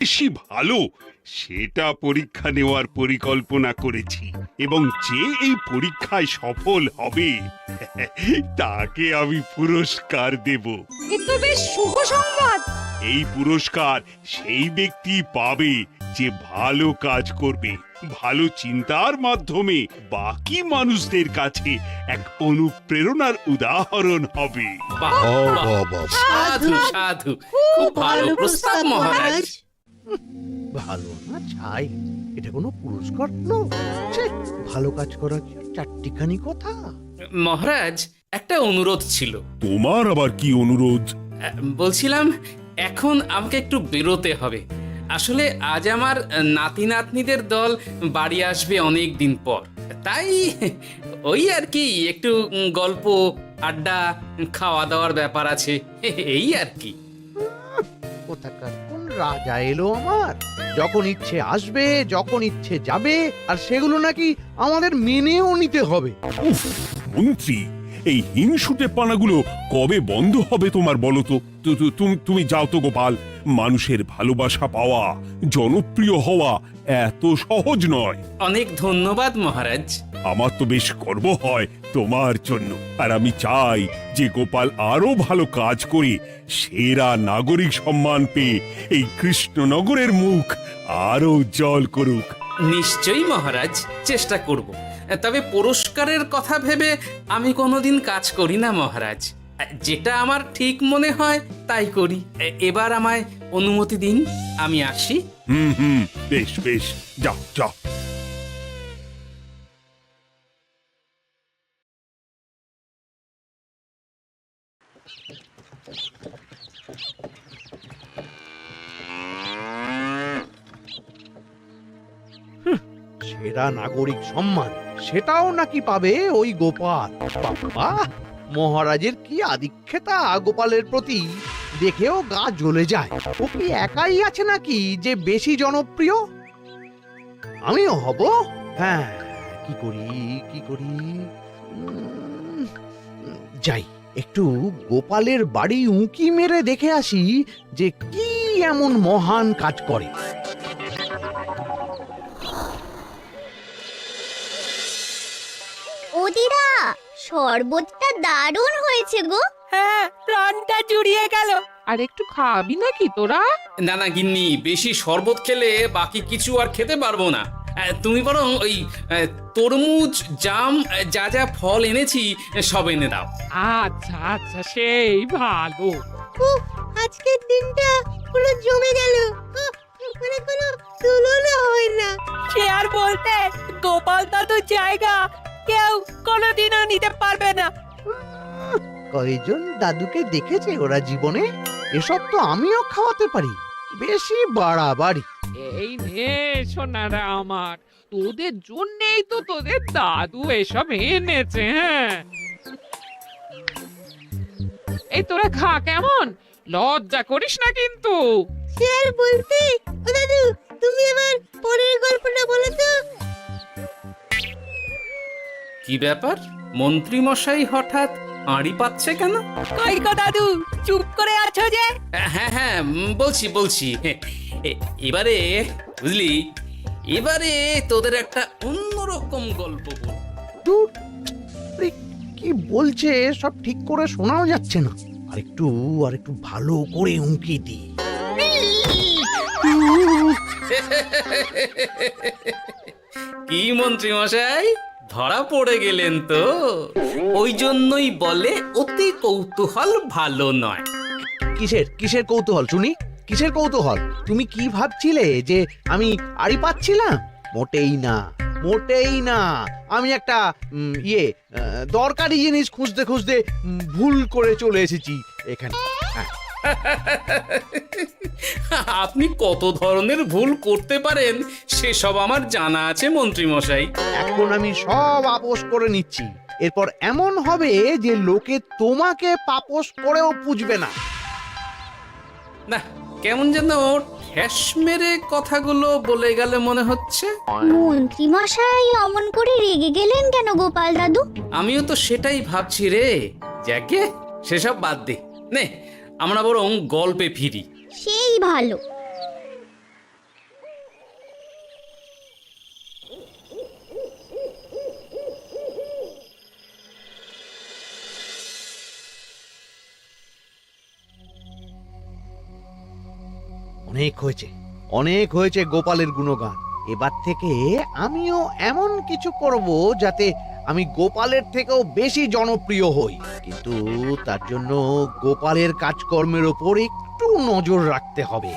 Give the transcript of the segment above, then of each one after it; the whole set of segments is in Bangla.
বেশি ভালো সেটা পরীক্ষা নেওয়ার পরিকল্পনা করেছি, এবং যে এই পরীক্ষায় সফল হবে তাকে আমি পুরস্কার দেব। এ তো বেশ শুভ সংবাদ। এই পুরস্কার সেই ব্যক্তি পাবে যে ভালো কাজ করবে, ভালো চিন্তার মাধ্যমে বাকি মানুষদের কাছে এক অনুপ্রেরণার উদাহরণ হবে। বাহ, বাহ, সাধু সাধু, খুব ভালো প্রস্তাব মহারাজ। ভালো না ছাই, এটা কোনো পুরস্কার হলো? ছে, ভালো কাজ করা কি চারটিখানি কথা? মহারাজ, একটা অনুরোধ ছিল। তোমার আবার কি অনুরোধ? বলছিলাম, এখন আমাকে একটু বেরোতে হবে। আসলে আজ আমার নাতি নাতনিদের দল বাড়ি আসবে অনেক দিন পর, তাই ওই আর কি একটু গল্প আড্ডা খাওয়া দাওয়ার ব্যাপার আছে, এই আর কি। কোথাকার কোন রাজা এলো আমার? যখন ইচ্ছে আসবে, যখন ইচ্ছে যাবে, আর সেগুলো নাকি আমাদের মেনেও নিতে হবে। উফ, মন্ত্রী, এই হিংসুটে পানাগুলো কবে বন্ধ হবে তোমার বলো তো? তুমি যাও তো গোপাল। মানুষের ভালোবাসা পাওয়া, জনপ্রিয় হওয়া এত সহজ নয়। অনেক ধন্যবাদ মহারাজ। আমার তো বেশ গর্ব হয় তোমার জন্য, আর আমি চাই যে গোপাল আরো ভালো কাজ করে সেরা নাগরিক সম্মান পেয়ে এই কৃষ্ণনগরের মুখ আরো উজ্জ্বল করুক। নিশ্চয়ই মহারাজ, চেষ্টা করব। তবে পুরস্কারের কথা ভেবে আমি কোনোদিন কাজ করি না মহারাজ। যেটা আমার ঠিক মনে হয় তাই করি। এবার আমায় অনুমতি দিন, আমি আসি। হুম, বেশ বেশ, যাও যাও। সেরা নাগরিক সম্মান, সেটাও নাকি পাবে ওই গোপাল। বাবা, মহারাজের কি আদিক্ষেতা গোপালের প্রতি, দেখেও গা জ্বলে যায়। ও কি একাই আছে নাকি যে বেশি জনপ্রিয়? আমিও হব। হ্যাঁ, কি করি কি করি? যাই, একটু গোপালের বাড়ি উঁকি মেরে দেখে আসি যে কি এমন মহান কাজ করে। ওদিরা, শরবতটা দারুণ হয়েছে গো। হ্যাঁ, প্রাণটা জুড়িয়ে গেল। আর একটু খাবি নাকি তোরা? না না গিন্নি, বেশি শরবত খেলে বাকি কিছু আর খেতে পারবো না। তুমি বরং ওই তরমুজ, জাম, যা যা ফল এনেছি সব এনে দাও। আচ্ছা আচ্ছা, সেই ভালো। উফ, আজকের দিনটা পুরো জমে গেল। মানে কোনো তুলনা হয় না। সে আর বলতে, গোপাল দাদুর জায়গা কেউ কোনোদিনও নিতে পারবে না। কয়জন দাদুকে দেখেছে ওরা জীবনে? এসব তো আমিও খাওয়াতে পারি। বেশি বাড়াবাড়ি। এই নে সোনারা আমার, তোদের জন্যই তো তোদের দাদু এসব এনেছে। হ্যাঁ, এই তোরা খা, কেমন? লজ্জা করিস না কিন্তু। সে আর বলতে, ও দাদু, তুমি আমার পরের গল্পটা বলো তো। কি ব্যাপার, মন্ত্রী মশাই হঠাৎ আড়ি পাচ্ছে কেন? কই গো দাদু, চুপ করে আছো যে? হ্যাঁ হ্যাঁ, বলছি। এবারে বুঝলি, এবারে তোদের একটা অন্যরকম গল্প বল। দূর, আরে কি বলছে সব ঠিক করে শোনাও যাচ্ছে না। আর একটু ভালো করে উঁকি দি। কি মন্ত্রী মশাই, ধরা পড়ে গেলেন তো? ওই জন্যই বলে অতি কৌতূহল ভালো নয়। কিসের কৌতূহল শুনি? কিসের কৌতূহল? তুমি কি ভাবছিলে যে আমি আড়ি পাচ্ছিলাম? মোটেই না। আমি একটা দরকারি জিনিস খুঁজতে খুঁজতে ভুল করে চলে এসেছি এখানে। আপনি কত ধরনের ভুল করতে পারেন সেসব আমার জানা আছে মন্ত্রী মশাই। এখন আমি সব আপোষ করে নিচ্ছি। এরপর এমন হবে যে লোকে তোমাকে পাপোশ করেও পুজবে না। না, কেমন যেন ঠেস মেরে কথাগুলো বলে গেলে মনে হচ্ছে। মন্ত্রী মশাই অমন করে রেগে গেলেন কেন গোপাল দাদু? আমিও তো সেটাই ভাবছি রে। যাকে সেসব বাদ দে, নে আমরা বরং গল্পে ফিরি। সেই ভালো। অনেক হয়েছে, অনেক হয়েছে গোপালের গুণগান। এবার থেকে আমিও এমন কিছু করব যাতে আমি গোপালের থেকেও বেশি জনপ্রিয় হই। কিন্তু তার জন্য গোপালের কাজকর্মের ওপর একটু নজর রাখতে হবে।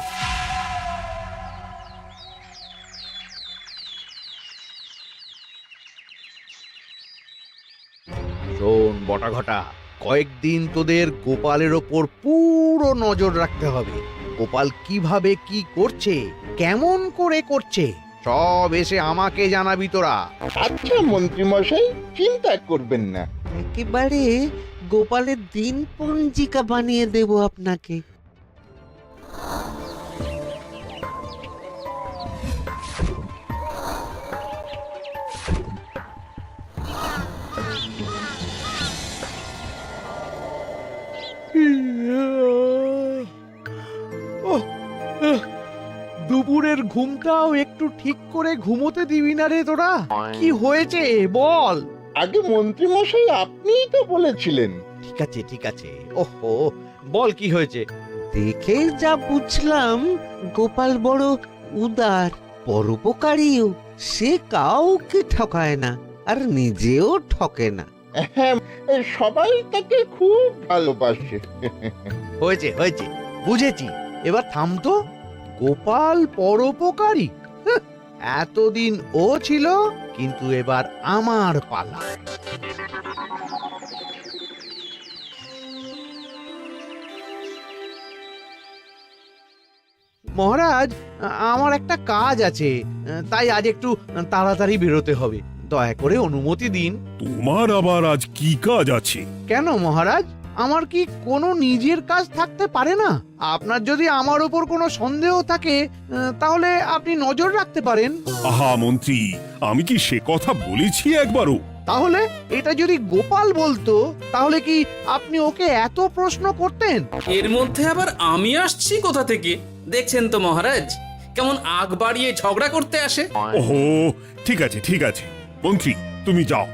শোন বটাঘটা, কয়েকদিন তোদের গোপালের ওপর পুরো নজর রাখতে হবে। গোপাল কিভাবে কি করছে, কেমন করে করছে, সব এসে আমাকে জানাবি তোরা। আচ্ছা মন্ত্রী মশাই, চিন্তা করবেন না। একেবারে গোপালের দিন পঞ্জিকা বানিয়ে দেব আপনাকে। দুপুরের ঘুমটাও একটু ঠিক করে ঘুমোতে দিবি না রে তোরা? কি হয়েছে বল। আগে মন্ত্রী মশাই আপনিই তো বলেছিলেন। ঠিক আছে ঠিক আছে, ওহো বল কি হয়েছে। দেখে যা বুঝলাম গোপাল বড় উদার, পরোপকারীও। সে কাউকে ঠকায় না, আর নিজেও ঠকে না। হ্যাঁ, সবাই তাকে খুব ভালোবাসে। হয়েছে হয়েছে, বুঝেছি। এবার থাম তো। গোপাল পরোপকারী? হাহ, এতদিন ও ছিল, কিন্তু এবার আমার পালা। মহারাজ, আমার একটা কাজ আছে, তাই আজ একটু তাড়াতাড়ি বেরোতে হবে। দয়া করে অনুমতি দিন। তোমার আবার আজ কি কাজ আছে? কেন মহারাজ, আমার কি কোনো নিজের কাজ থাকতে পারে না? আপনার যদি আমার উপর কোনো সন্দেহ থাকে, তাহলে আপনি নজর রাখতে পারেন। আহা মন্ত্রী, আমি কি সে কথা বলেছি একবারও? তাহলে এটা যদি গোপাল বলতো, তাহলে কি আপনি ওকে এত প্রশ্ন করতেন? এর মধ্যে আবার আমি আসছি কোথা থেকে? দেখছেন তো মহারাজ, কেমন আগ বাড়িয়ে ঝগড়া করতে আসে। ওহো, ঠিক আছে ঠিক আছে, মন্ত্রী তুমি যাও।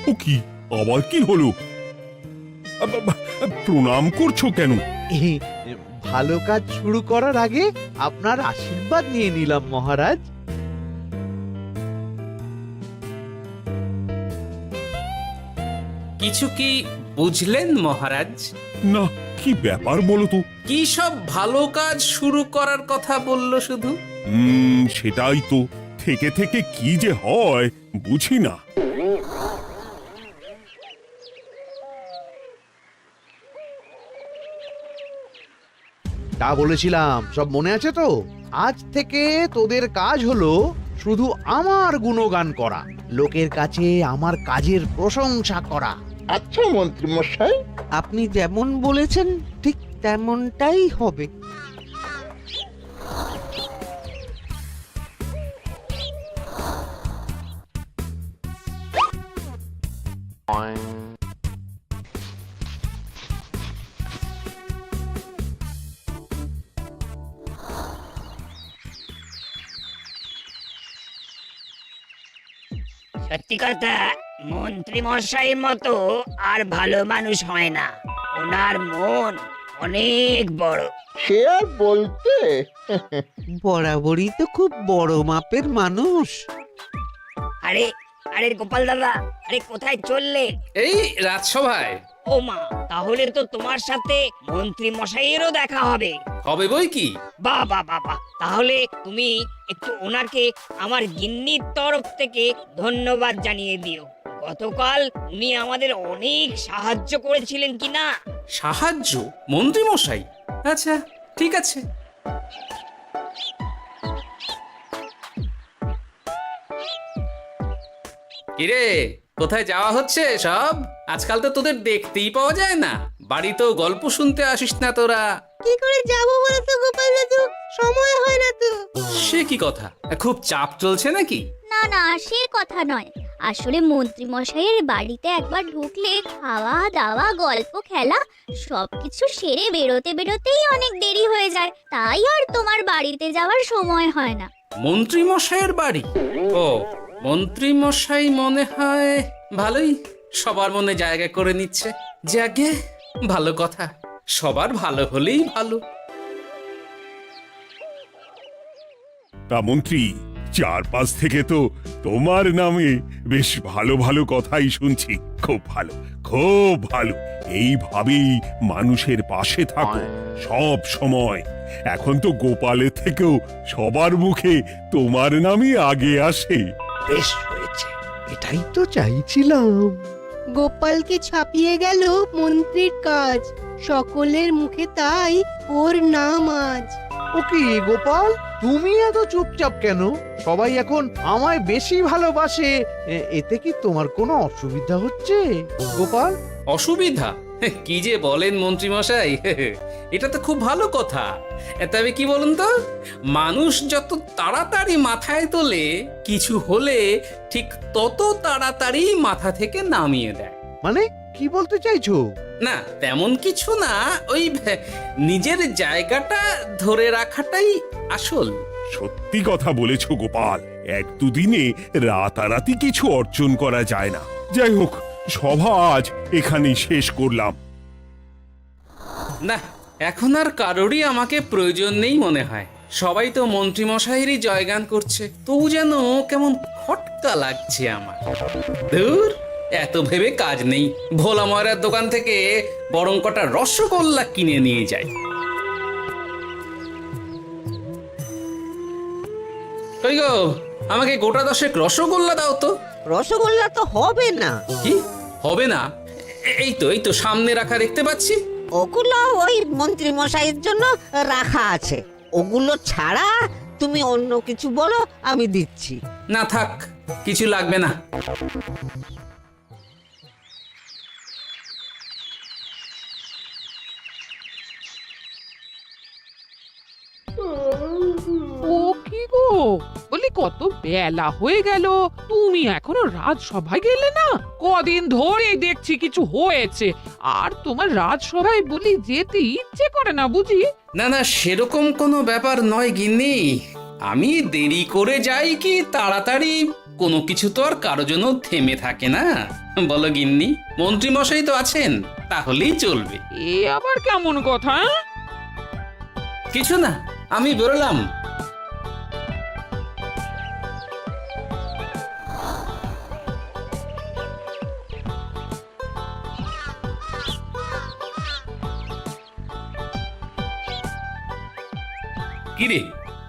ও কি, আবার কি হলো? প্রণাম করছো কেন? এই, ভালো কাজ শুরু করার আগে আপনার আশীর্বাদ নিয়ে নিলাম মহারাজ। কিছু কি বুঝলেন মহারাজ? না, কি ব্যাপার বলো তো? কি সব ভালো কাজ শুরু করার কথা বলল শুধু? সেটাই তো, থেকে থেকে কি যে হয় বুঝি না। তা বলেছিলাম, সব মনে আছে তো? আজ থেকে তোদের কাজ হলো শুধু আমার গুণগান করা, লোকের কাছে আমার কাজের প্রশংসা করা। আচ্ছা মন্ত্রী মশাই। আপনি যেমন বলেছেন ঠিক তেমনটাই হবে। সত্যি কথা, মন্ত্রী মশাইয়ের মতো আর ভালো মানুষ হয় না। ওনার মন অনেক বড়। সে আর বলতে। বরাবরই তো খুব বড় মাপের মানুষ। আরে আরে গোপাল দাদা, আরে কোথায় চললে? এই রাজসভায়। ও মা, তাহলে তো তোমার সাথে মন্ত্রী মশাইয়েরও দেখা হবে। হবে বই কি? বাহ বাহ বাহ বাহ, তাহলে তুমি একটু ওনাকে আমার গিন্নির তরফ থেকে ধন্যবাদ জানিয়ে দিও। গতকাল উনি আমাদের অনেক সাহায্য করেছিলেন কিনা। সাহায্য? মন্ত্রী মশাই? আচ্ছা ঠিক আছে। কিরে, কোথায় যাওয়া হচ্ছে সব? আজকাল তো তোদের দেখতেই পাওয়া যায় না। বাড়িতেও গল্প শুনতে আসিস না তোরা। কি করে যাবো বলো তো গোপাল দাদু, সময় হয় না তো। সে কি কথা? খুব চাপ চলছে নাকি? না না সে কথা নয়, আসলে মন্ত্রী মশাইয়ের বাড়িতে একবার ঢুকলে খাওয়া দাওয়া গল্প খেলা সবকিছু সেরে বেরোতে বেরোতেই অনেক দেরি হয়ে যায়, তাই আর তোমার বাড়িতে যাওয়ার সময় হয় না। মন্ত্রী মশাইয়ের বাড়ি? ও, মন্ত্রী মশাই মনে হয় ভালোই সবার মনে জায়গা করে নিচ্ছে। যাকে ভালো কথা, সবার ভালো হলেই ভালো। তা মন্ত্রী, চারপাশ থেকে তো তোমার নামে বেশ ভালো ভালো কথাই শুনছি। খুব ভালো, খুব ভালো। এইভাবেই মানুষের পাশে থাকো সব সময়। এখন তো গোপালের থেকেও সবার মুখে তোমার নামই আগে আসে। বেশ হয়েছে, এটাই তো চাইছিলাম। গোপালকে ছাপিয়ে গেল মন্ত্রীর কাজ, সকলের মুখে তাই ওর নাম আজ। ও কি গোপাল, তুমি এত চুপচাপ কেন? সবাই এখন আমায় বেশি ভালোবাসে, এতে কি তোমার কোনো অসুবিধা হচ্ছে গোপাল? অসুবিধা? কি যে বলেন মন্ত্রী মশাই, এটা তো খুব ভালো কথা। তবে কি বলুন তো, মানুষ যত তাড়াতাড়ি মাথায় তোলে, কিছু হলে ঠিক তত তাড়াতাড়ি মাথা থেকে নামিয়ে দেয়। মানে কি বলতে চাইছো? না তেমন কিছু না, ওই নিজের জায়গাটা ধরে রাখাটাই আসল। সত্যি কথা বলেছ গোপাল, এক দুদিনে রাতারাতি কিছু অর্জন করা যায় না। যাই হোক, সভা আজ এখানেই শেষ করলাম। না, এখন আর কারোরই আমাকে প্রয়োজন নেই মনে হয়। সবাই তো মন্ত্রী মশাইয়েরই জয়গান করছে, তবু যেন কেমন খটকা লাগছে আমার। ধুর, এত ভেবে কাজ নেই, ভোলা ময়রার দোকান থেকে বরং কটা রসগোল্লা কিনে নিয়ে যাই। কই গো, আমাকে গোটা 10 রসগোল্লা দাও তো। রসগোল্লা তো হবে না। কি হবে না? এই তো সামনে রাখা দেখতে পাচ্ছি। ওগুলো ওই মন্ত্রী মশাইয়ের জন্য রাখা আছে, ওগুলো ছাড়া তুমি অন্য কিছু বলো, আমি দিচ্ছি। না থাক, কিছু লাগবে না। ও কি গো, বলি কত বেলা হয়ে গেল, তুমি এখনো রাজসভায় গেলে না? কদিন ধরে দেখছি কিছু হয়েছে, আর তোমার রাজসভায় বলি যেতে ইচ্ছে করে না বুঝি? না না, সেরকম কোনো ব্যাপার নয় গিন্নি। আমি দেরি করে যাই কি তাড়াতাড়ি, কোনো কিছু তো আর কারো জন্য থেমে থাকে না। বলো গিন্নি, মন্ত্রী মশাই তো আছেন, তাহলেই চলবে। এ আবার কেমন কথা? কিছু না, আমি বেরোলাম। কিরে,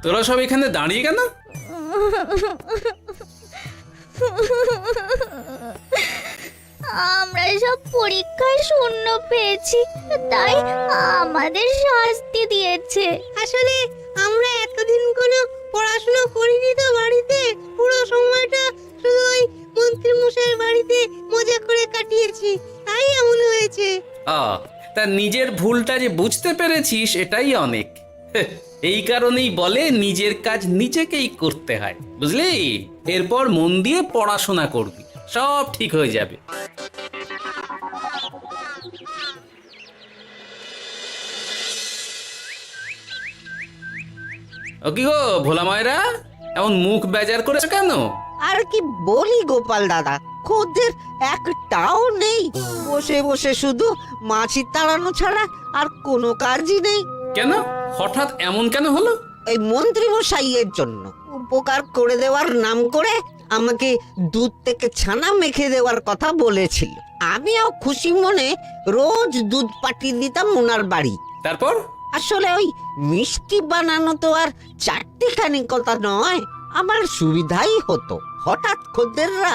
তোরা সব এখানে দাঁড়িয়ে কেন? আমরা সব পরীক্ষায় শূন্য পেয়েছি, তাই আমাদের শাস্তি দিয়েছে। আসলে আমরা এতদিন কোনো পড়াশোনা করিনি তো বাড়িতে, পুরো সময়টা শুধু ওই মন্ত্রী মশাইয়ের বাড়িতে মজা করে কাটিয়েছি, তাই এমন হয়েছে। তা নিজের ভুলটা যে বুঝতে পেরেছিস এটাই অনেক। এই কারণেই বলে নিজের কাজ নিজেকেই করতে হয়, বুঝলি? এরপর মন দিয়ে পড়াশোনা করবি, সব ঠিক হয়ে যাবে। ও কি গো ভোলা ময়রা, এমন মুখ বেজার করেছো কেন? আর কি বলি গোপাল দাদা, খদ্দের একটাও নেই, বসে বসে শুধু মাছি তাড়ানো ছাড়া আর কোনো কাজই নেই। কেন, হঠাৎ এমন কেন হলো? এই মন্ত্রী মশাইয়ের জন্য উপকার করে দেওয়ার নাম করে আমাকে দুধ থেকে ছানা মেখে দেওয়ার কথা বলেছিল। আমিও খুশি মনে রোজ দুধ পাঠিয়ে দিতাম ওনার বাড়ি। তারপর? আসলে ওই মিষ্টি বানানো তো আর চারটিখানি কথা নয়, আমার সুবিধাই হতো। হঠাৎ খদ্দেররা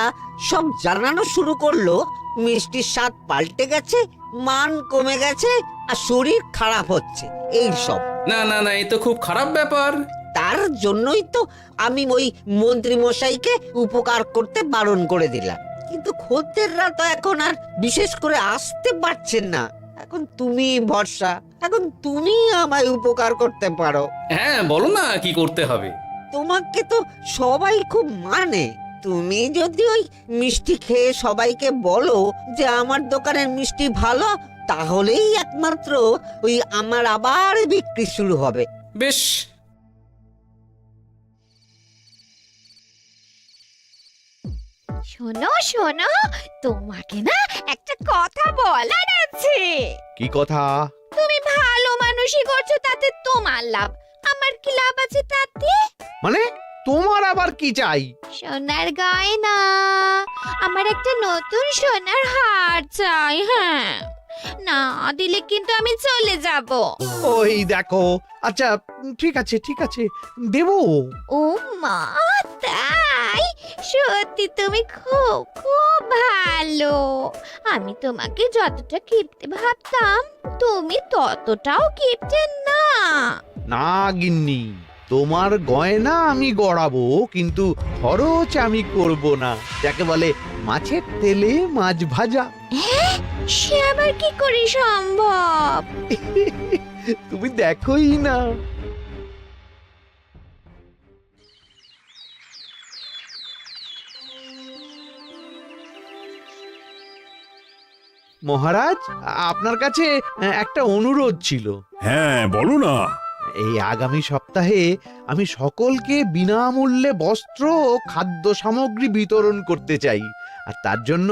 সব জানানো শুরু করলো মিষ্টির স্বাদ পাল্টে গেছে, মান কমে গেছে, আর শরীর খারাপ হচ্ছে, এই সব। না না না, এ তো খুব খারাপ ব্যাপার। তার জন্যই তো আমি ওই মন্ত্রী মশাইকে উপকার করতে বারণ করে দিলাম। কিন্তু খদ্দেররা তো এখন আর বিশেষ করে আসতে পারছেন না। এখন তুমি ভরসা, এখন তুমি আমায় উপকার করতে পারো। হ্যাঁ বলো না, কি করতে হবে? তোমাকে তো সবাই খুব মানে, তুমি যদি ওই মিষ্টি খেয়ে সবাইকে বলো যে আমার দোকানের মিষ্টি ভালো, তাহলেই একমাত্র ওই আমার আবার বিক্রি শুরু হবে। বেশ, শোনো শোনো, তোমাকে না একটা কথা বলার আছে। কি কথা? তুমি ভালো মানুষই করছো, তাতে তোমার লাভ, আমার কি লাভ আছে তাতে? মানে তোমার আবার কি চাই? সোনার গয়না, আমার একটা নতুন সোনার হার চাই। হ্যাঁ, না দিলে কিন্তু আমি চলে যাব। ওই দেখো, আচ্ছা ঠিক আছে ঠিক আছে, দেবো। ও মা, তাই? সত্যি তুমি খুব খুব ভালো। আমি তোমাকে যতটা কিপটে ভাবতাম, তুমি ততটাও কিপটে না। না গিন্নি, তোমার গয়না আমি গড়াবো, কিন্তু খরচ আমি করব না। যাকে বলে মাছের তেলে মাছ ভাজা। সে আবার কি করে সম্ভব? তুমি দেখোই না। মহারাজ, আপনার কাছে একটা অনুরোধ ছিল। হ্যাঁ বলো না। এই আগামী সপ্তাহে আমি সকলকে বিনামূল্যে বস্ত্র ও খাদ্য সামগ্রী বিতরণ করতে চাই। আর তার জন্য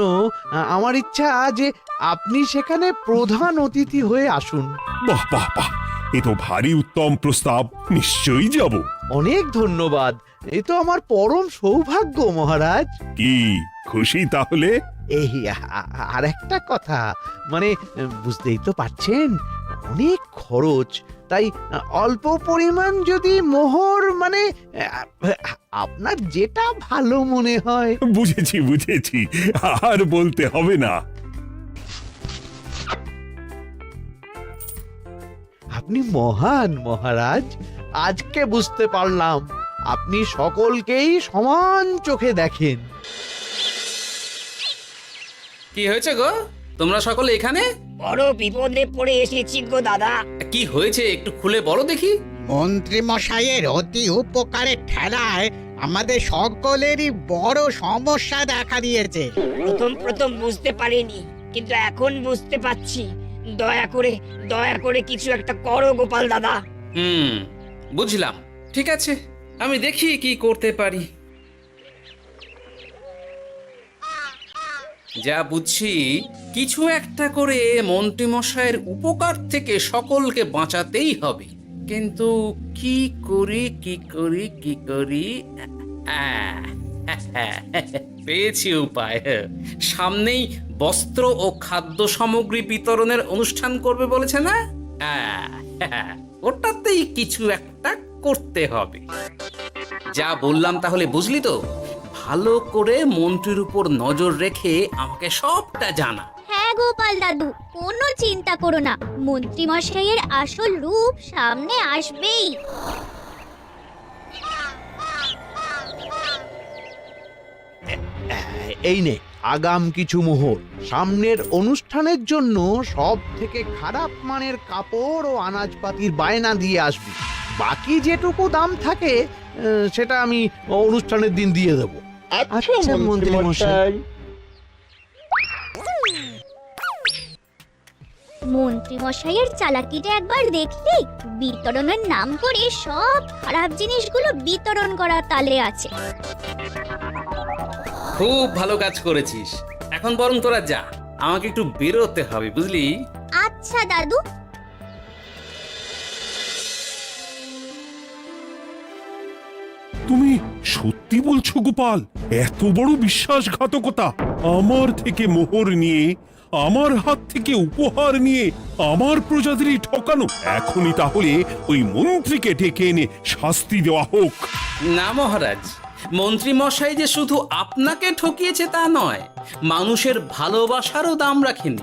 আমার ইচ্ছা যে আপনি সেখানে প্রধান অতিথি হয়ে আসুন। বাহ বাহ বাহ, এ তো ভারী উত্তম প্রস্তাব, নিশ্চয়ই যাব। অনেক ধন্যবাদ, এ তো আমার পরম সৌভাগ্য মহারাজ। কি খুশি তাহলে? এই আর একটা কথা, মানে বুঝতেই তো পারছেন অনেক খরচ, তাই অল্প পরিমাণ যদি মোহর, মানে আপনার যেটা ভালো মনে হয়। বুঝেছি বুঝেছি, আর বলতে হবে না। আপনি মহান মহারাজ, আজকে বুঝতে পারলাম আপনি সকলকেই সমান চোখে দেখেন। কি হয়েছে গো, তোমরা সকলে এখানে? বড় বিপদে পড়ে এসেছি গো দাদা। কি হয়েছে একটু খুলে বলো দেখি। মন্ত্রী মশাইয়ের অতি উপকারের ঠেলায় আমাদের সকলেরই বড় সমস্যা দেখা দিয়েছে। প্রথম বুঝতে পারিনি, কিন্তু এখন বুঝতে পারছি। দয়া করে কিছু একটা করো গোপাল দাদা। বুঝলাম, ঠিক আছে, আমি দেখি কি করতে পারি। যা বুঝছি, কিছু একটা করে মন্ত্রীমশাইয়ের উপকার থেকে সকলকে বাঁচাতেই হবে। কিন্তু কি করি পেয়েছি উপায়। সামনেই বস্ত্র ও খাদ্য সামগ্রী বিতরণের অনুষ্ঠান করবে বলেছে না? ওটাতেই কিছু একটা করতে হবে। যা বললাম তাহলে বুঝলি তো? ভালো করে মন্ত্রীর উপর নজর রেখে আমাকে সবটা জানা। হ্যাঁ গোপাল দাদু, কোনো চিন্তা করো না, মন্ত্রী মশাইয়ের আসল রূপ সামনে আসবেই। এই নে আগাম কিছু মোহর। সামনের অনুষ্ঠানের জন্য সব থেকে খারাপ মানের কাপড় ও আনাজপাতির বায়না দিয়ে আসবি। বাকি যেটুকু দাম থাকে সেটা আমি অনুষ্ঠানের দিন দিয়ে দেবো। আচ্ছা মন্ত্রী মশাই। মন্ত্রী মশাইয়ের চালাকিটা একবার দেখলি? বিতরণের নাম করে সব খারাপ জিনিসগুলো বিতরণ করার তালে আছে। খুব ভালো কাজ করেছিস। এখন বরং তোরা যা, আমাকে একটু বেরোতে হবে, বুঝলি? আচ্ছা দাদু। তুমি সত্যি বলছো গোপাল? এত বড় বিশ্বাসঘাতকতা! আমার থেকে মোহর নিয়ে, আমার হাত থেকে উপহার নিয়ে আমার প্রজাদেরই ঠকানো। এখনই তাহলে ওই মন্ত্রীকে ডেকে এনে শাস্তি দেওয়া হোক। না মহারাজ, মন্ত্রী মশাই যে শুধু আপনাকে ঠকিয়েছে তা নয়, মানুষের ভালোবাসারও দাম রাখেনি।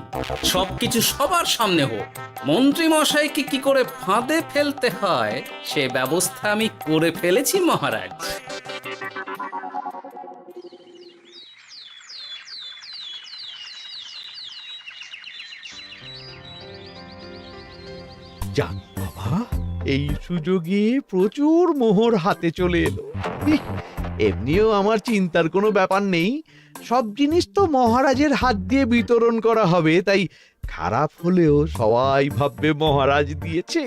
সবকিছু সবার সামনে হোক। মন্ত্রী মশাইকে কি করে ফাঁদে ফেলতে হয় সে ব্যবস্থা আমি করে ফেলেছি মহারাজ। যাক বাবা, এই সুযোগে প্রচুর মোহর হাতে চলে এলো। এমনিও আমার চিন্তার কোনো ব্যাপার নেই, সব জিনিস তো মহারাজের হাত দিয়ে বিতরণ করা হবে, তাই খারাপ হলেও সবাই ভাববে মহারাজ দিয়েছে।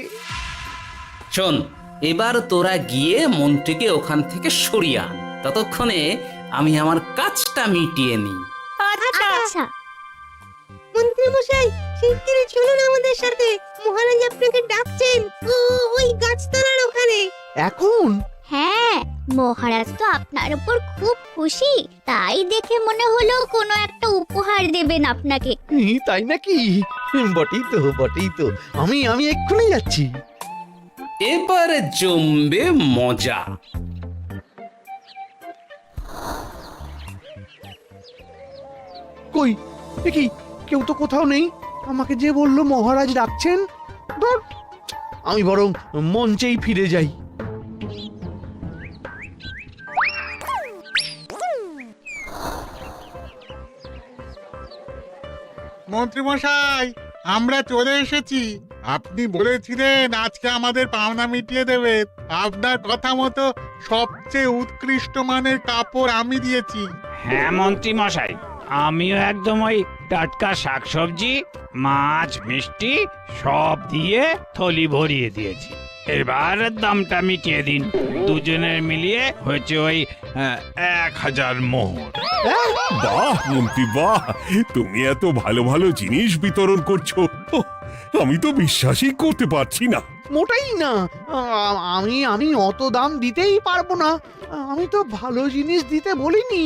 শোন, এবার তোরা গিয়ে মন্ত্রীকে ওখান থেকে সরিয়ে আন। ততক্ষণে আমি আমার কাজটা মিটিয়ে নিই। আচ্ছা মন্ত্রী মশাই শিগগিরই চলুন আমাদের সাথে, মহারাজ আপনাকে ডাকছেন ওই গাছতলার ওখানে। এখন হ্যাঁ, মহারাজ তো আপনার উপর খুব খুশি, তাই দেখে মনে হলো কোনো একটা উপহার দেবেন আপনাকে। তাই নাকি? বটেই তো আমি এক্ষুনি যাচ্ছি। এবার জমবে মজা। কই দেখি কেউ তো কোথাও নেই। আমাকে যে বললো মহারাজ ডাকছেন, ধুর, আমি বরং মঞ্চেই ফিরে যাই। মন্ত্রীমশাই, আমরা চলে এসেছি। আপনি বলেছিলেন আজকে আমাদের পাওনা মিটিয়ে দেবে। আপনার কথা মতো সবচেয়ে উৎকৃষ্ট মানের কাপড় আমি দিয়েছি। হ্যাঁ মন্ত্রী মশাই, আমিও একদম ওই টাটকা শাকসবজি, মাছ, মিষ্টি সব দিয়ে থলি ভরিয়ে দিয়েছি। এবার দামটা মিটিয়ে দিন। দুজনের মিলিয়ে হয়েছে ওই 1000 মোহর। বাহ মন্ত্রী বাহ, তুমি এত ভালো ভালো জিনিস বিতরণ করছো, ওহ, আমি তো বিশ্বাসই করতে পারছি না। মোটাই না, আমি অত দাম দিতেই পারবো না। আমি তো ভালো জিনিস দিতে বলিনি,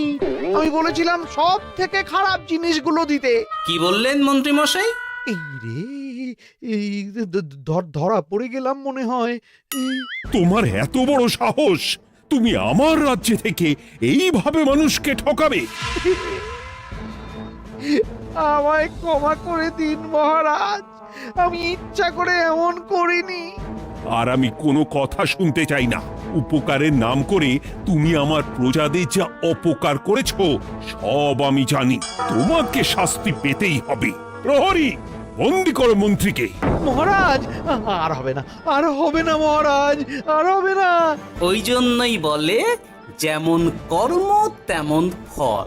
আমি বলেছিলাম সব থেকে খারাপ জিনিসগুলো দিতে। কি বললেন মন্ত্রী মশাই? এই রে, এই ধরা পড়ে গেলাম মনে হয়। তোমার এত বড় সাহস, তুমি আমার রাজ্যে থেকে এইভাবে মানুষকে ঠকাবে? আমায় ক্ষমা করে দিন মহারাজ, আমি ইচ্ছা করে এমন করিনি। আর আমি কোনো কথা শুনতে চাই না। উপকারের নাম করে তুমি আমার প্রজাদের যা অপকার করেছো সব আমি জানি। তোমাকে শাস্তি পেতেই হবে। প্রহরী, বন্দি করো মন্ত্রীকে। মহারাজ, আর হবে না, আর হবে না মহারাজ, আর হবে না। ওই জন্যই বলে যেমন কর্ম তেমন ফল।